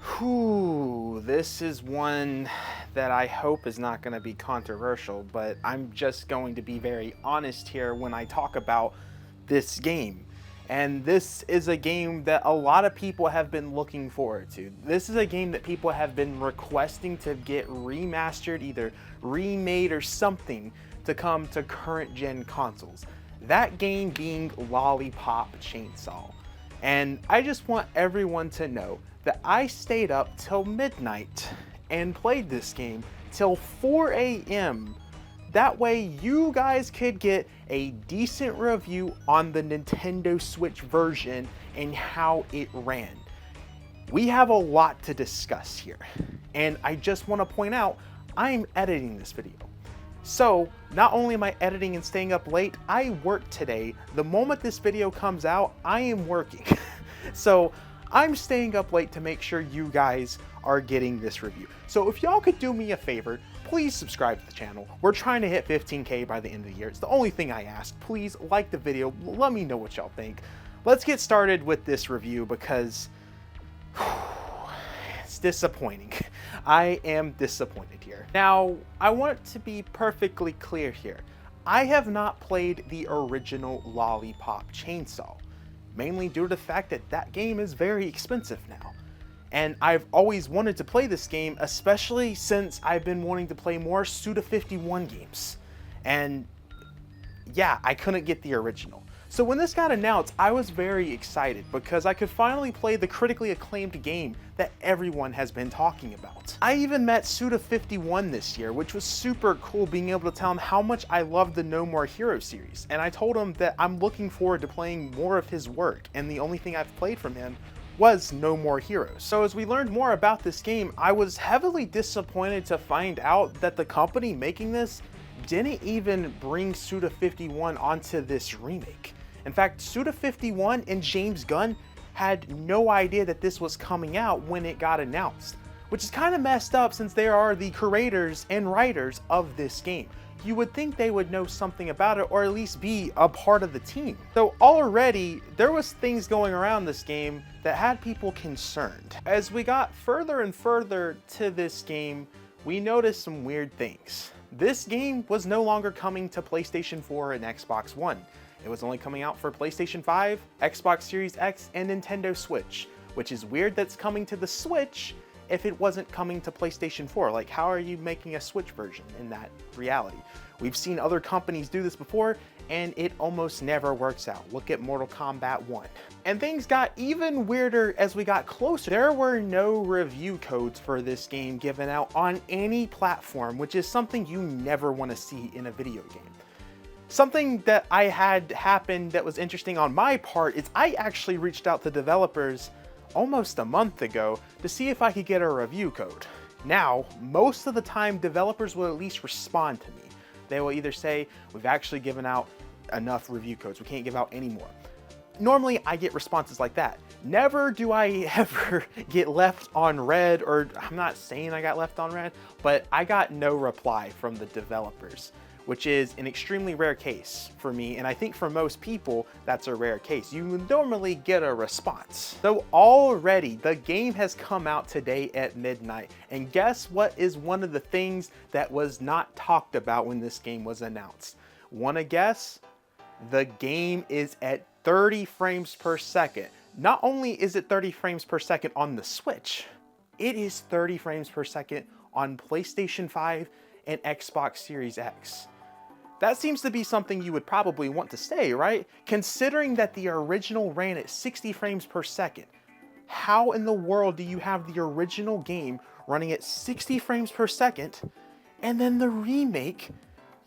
Whew, this is one that I hope is not going to be controversial, but I'm just going to be very honest here when I talk about this game. And this is a game that a lot of people have been looking forward to. This is a game that people have been requesting to get remastered, either remade or something, to come to current gen consoles. That game being Lollipop Chainsaw. And I just want everyone to know that I stayed up till midnight and played this game till 4 a.m. That way you guys could get a decent review on the Nintendo Switch version and how it ran. We have a lot to discuss here, and I just want to point out I'm editing this video. So not only am I editing and staying up late, I work today. The moment this video comes out, I am working. So I'm staying up late to make sure you guys are getting this review. So if y'all could do me a favor, please subscribe to the channel. We're trying to hit 15K by the end of the year. It's the only thing I ask. Please like the video. Let me know what y'all think. Let's get started with this review because it's disappointing. I am disappointed here. Now, I want to be perfectly clear here. I have not played the original Lollipop Chainsaw, mainly due to the fact that that game is very expensive now. And I've always wanted to play this game, especially since I've been wanting to play more Suda51 games. And yeah, I couldn't get the original. So when this got announced, I was very excited because I could finally play the critically acclaimed game that everyone has been talking about. I even met Suda51 this year, which was super cool, being able to tell him how much I love the No More Heroes series. And I told him that I'm looking forward to playing more of his work, and the only thing I've played from him was No More Heroes. So as we learned more about this game, I was heavily disappointed to find out that the company making this didn't even bring Suda51 onto this remake. In fact, Suda51 and James Gunn had no idea that this was coming out when it got announced, which is kind of messed up since they are the creators and writers of this game. You would think they would know something about it, or at least be a part of the team. So already there was things going around this game that had people concerned. As we got further and further to this game, we noticed some weird things. This game was no longer coming to PlayStation 4 and Xbox One. It was only coming out for PlayStation 5, Xbox Series X, and Nintendo Switch, which is weird that's coming to the Switch if it wasn't coming to PlayStation 4. Like, how are you making a Switch version in that reality? We've seen other companies do this before, and it almost never works out. Look at Mortal Kombat 1. And things got even weirder as we got closer. There were no review codes for this game given out on any platform, which is something you never want to see in a video game. Something that I had happen that was interesting on my part is I actually reached out to developers almost a month ago to see if I could get a review code. Now, most of the time, developers will at least respond to me. They will either say, we've actually given out enough review codes, we can't give out any more. Normally, I get responses like that. Never do I ever get left on red, or I'm not saying I got left on red, but I got no reply from the developers, which is an extremely rare case for me, and I think for most people, that's a rare case. You normally get a response. So already, the game has come out today at midnight, and guess what is one of the things that was not talked about when this game was announced? Wanna guess? The game is at 30 frames per second. Not only is it 30 frames per second on the Switch, it is 30 frames per second on PlayStation 5 and Xbox Series X. That seems to be something you would probably want to say, right? Considering that the original ran at 60 frames per second. How in the world do you have the original game running at 60 frames per second and then the remake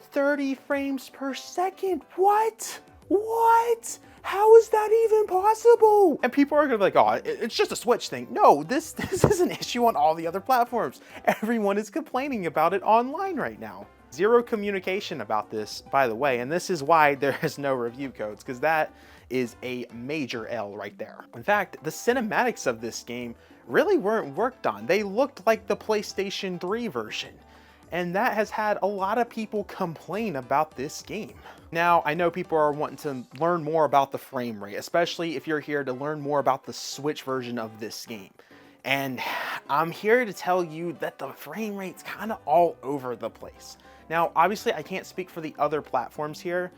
30 frames per second? What? What? How is that even possible? And people are gonna be like, oh, it's just a Switch thing. No, this is an issue on all the other platforms. Everyone is complaining about it online right now. Zero communication about this, by the way, and this is why there is no review codes, because that is a major L right there. In fact, the cinematics of this game really weren't worked on. They looked like the PlayStation 3 version, and that has had a lot of people complain about this game. Now, I know people are wanting to learn more about the frame rate, especially if you're here to learn more about the Switch version of this game. And I'm here to tell you that the frame rate's kind of all over the place. Now, obviously, I can't speak for the other platforms here.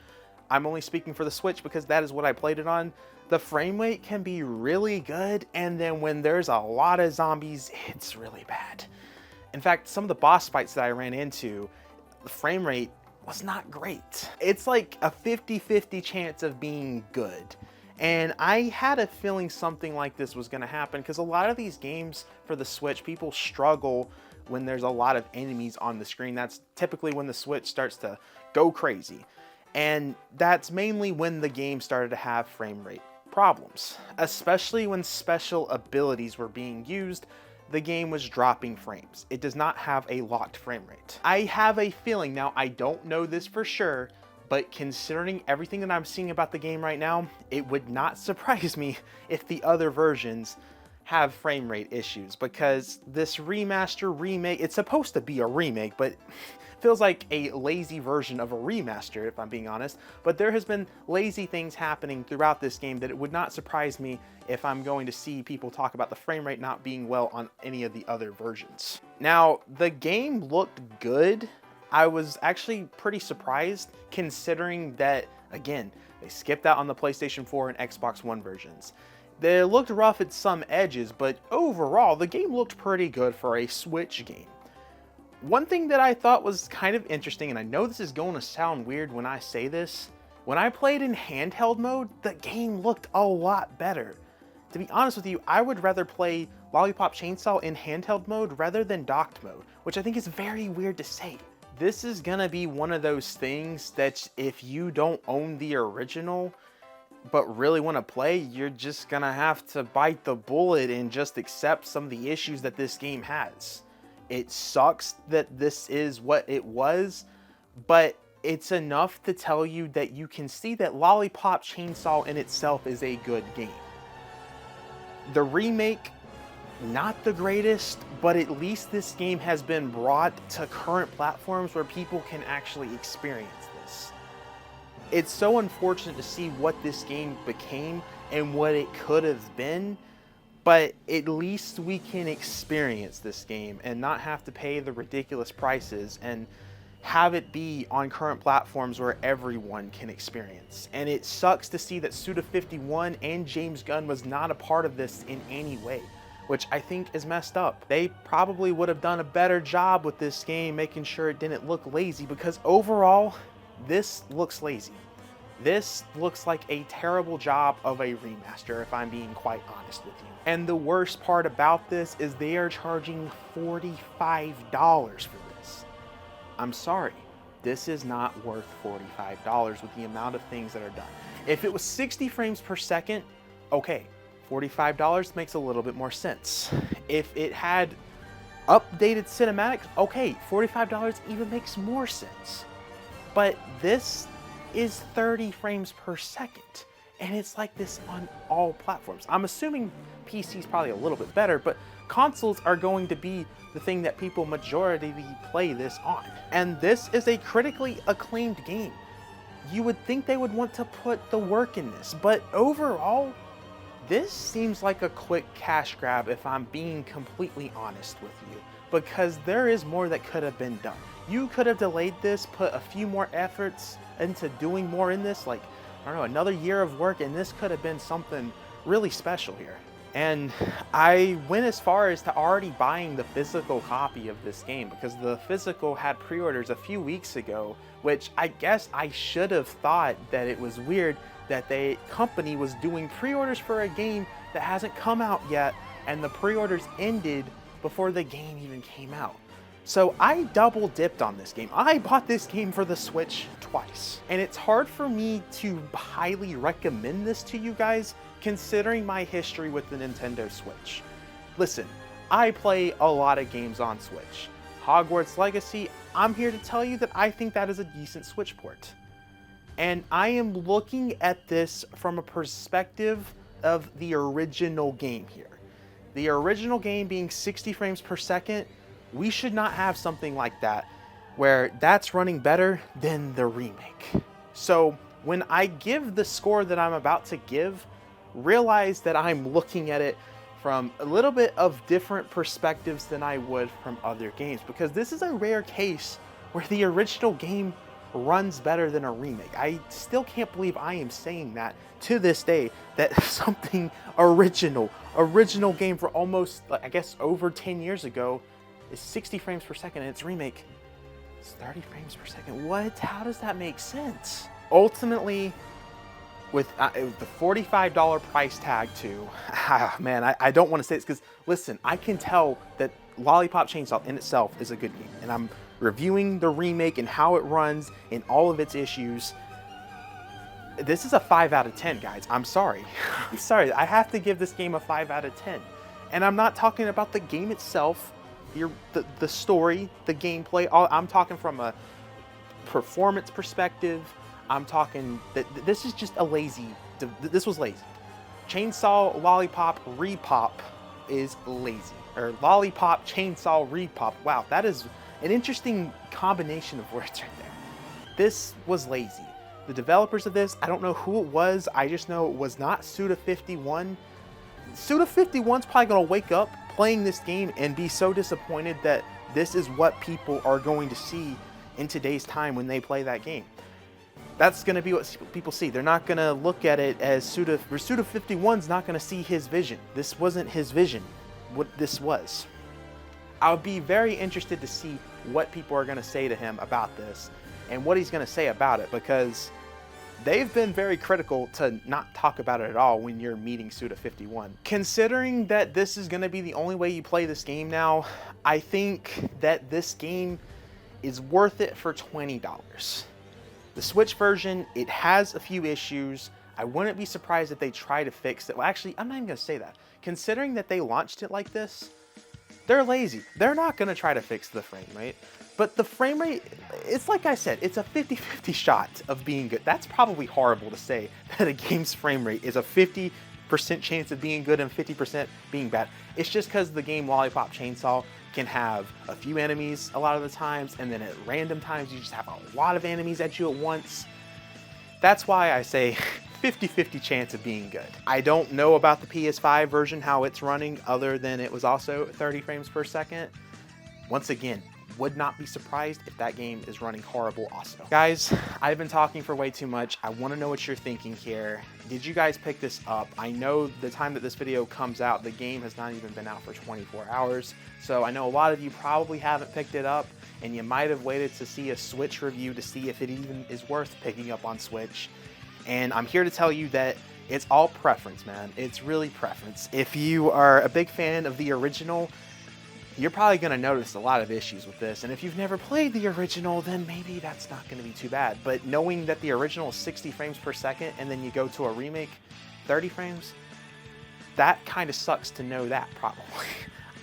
I'm only speaking for the Switch because that is what I played it on. The frame rate can be really good, and then when there's a lot of zombies, it's really bad. In fact, some of the boss fights that I ran into, the frame rate was not great. It's like a 50-50 chance of being good. And I had a feeling something like this was gonna happen because a lot of these games for the Switch, people struggle when there's a lot of enemies on the screen. That's typically when the Switch starts to go crazy. And that's mainly when the game started to have frame rate problems, especially when special abilities were being used. The game was dropping frames. It does not have a locked frame rate. I have a feeling, now I don't know this for sure, but considering everything that I'm seeing about the game right now, it would not surprise me if the other versions have frame rate issues, because this remaster remake, it's supposed to be a remake, but feels like a lazy version of a remaster, if I'm being honest. But there has been lazy things happening throughout this game that it would not surprise me if I'm going to see people talk about the frame rate not being well on any of the other versions. Now, the game looked good. I was actually pretty surprised considering that, again, they skipped out on the PlayStation 4 and Xbox One versions. They looked rough at some edges, but overall, the game looked pretty good for a Switch game. One thing that I thought was kind of interesting, and I know this is going to sound weird when I say this, when I played in handheld mode, the game looked a lot better. To be honest with you, I would rather play Lollipop Chainsaw in handheld mode rather than docked mode, which I think is very weird to say. This is gonna be one of those things that if you don't own the original, but really want to play, you're just gonna have to bite the bullet and just accept some of the issues that this game has. It sucks that this is what it was, but it's enough to tell you that you can see that Lollipop Chainsaw in itself is a good game. The remake, not the greatest, but at least this game has been brought to current platforms where people can actually experience this. It's so unfortunate to see what this game became and what it could have been, but at least we can experience this game and not have to pay the ridiculous prices and have it be on current platforms where everyone can experience. And it sucks to see that Suda51 and James Gunn was not a part of this in any way, which I think is messed up. They probably would have done a better job with this game, making sure it didn't look lazy, because overall, this looks lazy. This looks like a terrible job of a remaster, if I'm being quite honest with you. And the worst part about this is they are charging $45 for this. I'm sorry, this is not worth $45 with the amount of things that are done. If it was 60 frames per second, okay, $45 makes a little bit more sense. If it had updated cinematics, okay, $45 even makes more sense. But this is 30 frames per second, and it's like this on all platforms. I'm assuming PC's probably a little bit better, but consoles are going to be the thing that people majority play this on. And this is a critically acclaimed game. You would think they would want to put the work in this, but overall, this seems like a quick cash grab if I'm being completely honest with you, because there is more that could have been done. You could have delayed this, put a few more efforts into doing more in this, like, I don't know, another year of work, and this could have been something really special here. And I went as far as to already buying the physical copy of this game, because the physical had pre-orders a few weeks ago, which I guess I should have thought that it was weird that the company was doing pre-orders for a game that hasn't come out yet, and the pre-orders ended before the game even came out. So I double dipped on this game. I bought this game for the Switch twice. And it's hard for me to highly recommend this to you guys, considering my history with the Nintendo Switch. Listen, I play a lot of games on Switch. Hogwarts Legacy, I'm here to tell you that I think that is a decent Switch port. And I am looking at this from a perspective of the original game here. The original game being 60 frames per second, we should not have something like that where that's running better than the remake. So when I give the score that I'm about to give, realize that I'm looking at it from a little bit of different perspectives than I would from other games, because this is a rare case where the original game runs better than a remake. I still can't believe I am saying that to this day, that something original game for almost, I guess, over 10 years ago is 60 frames per second, and its remake is 30 frames per second. What? How does that make sense? Ultimately, with the $45 price tag too, man, I don't want to say this because, listen, I can tell that Lollipop Chainsaw in itself is a good game, and I'm reviewing the remake and how it runs and all of its issues. This is a 5 out of 10, guys. I'm sorry. I'm sorry. I have to give this game a 5 out of 10. And I'm not talking about the game itself, the story, the gameplay. I'm talking from a performance perspective. I'm talking that this is just a lazy, this was lazy. Chainsaw Lollipop Repop is lazy. Or Lollipop Chainsaw Repop. Wow, that is an interesting combination of words right there. This was lazy. The developers of this, I don't know who it was. I just know it was not Suda51. Suda51's probably gonna wake up playing this game and be so disappointed that this is what people are going to see in today's time when they play that game. That's going to be what people see. They're not going to look at it as Suda51's not going to see his vision. This wasn't his vision, what this was. I would be very interested to see what people are going to say to him about this and what he's going to say about it, because they've been very critical to not talk about it at all when you're meeting Suda51. Considering that this is going to be the only way you play this game now, I think that this game is worth it for $20. The Switch version, it has a few issues. I wouldn't be surprised if they try to fix it. Well, actually, I'm not even going to say that. Considering that they launched it like this, they're lazy. They're not going to try to fix the frame rate. But the frame rate, it's like I said, it's a 50-50 shot of being good. That's probably horrible to say, that a game's frame rate is a 50% chance of being good and 50% being bad. It's just because the game Lollipop Chainsaw can have a few enemies a lot of the times, and then at random times you just have a lot of enemies at you at once. That's why I say 50-50 chance of being good. I don't know about the PS5 version, how it's running, other than it was also 30 frames per second. Once again, would not be surprised if that game is running horrible also. Guys, I've been talking for way too much. I want to know what you're thinking here. Did you guys pick this up? I know the time that this video comes out, the game has not even been out for 24 hours. So I know a lot of you probably haven't picked it up, and you might have waited to see a Switch review to see if it even is worth picking up on Switch. And I'm here to tell you that it's all preference, man. It's really preference. If you are a big fan of the original, you're probably going to notice a lot of issues with this. And if you've never played the original, then maybe that's not going to be too bad. But knowing that the original is 60 frames per second and then you go to a remake, 30 frames, that kind of sucks to know that, probably.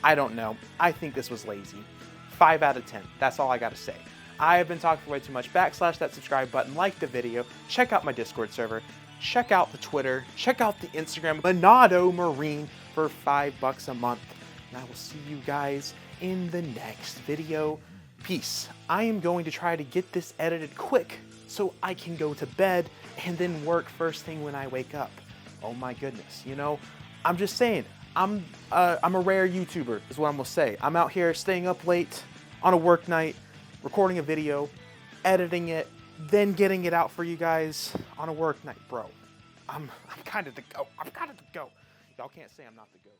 I don't know. I think this was lazy. 5 out of 10. That's all I got to say. I have been talking for way too much. Backslash that subscribe button, like the video, check out my Discord server, check out the Twitter, check out the Instagram, MONADO Marine for $5 a month. And I will see you guys in the next video. Peace. I am going to try to get this edited quick so I can go to bed and then work first thing when I wake up. Oh my goodness. You know, I'm just saying, I'm a rare YouTuber is what I'm gonna say. I'm out here staying up late on a work night, recording a video, editing it, then getting it out for you guys on a work night, bro. I'm kind of the go. I'm kind of the go. Y'all can't say I'm not the go.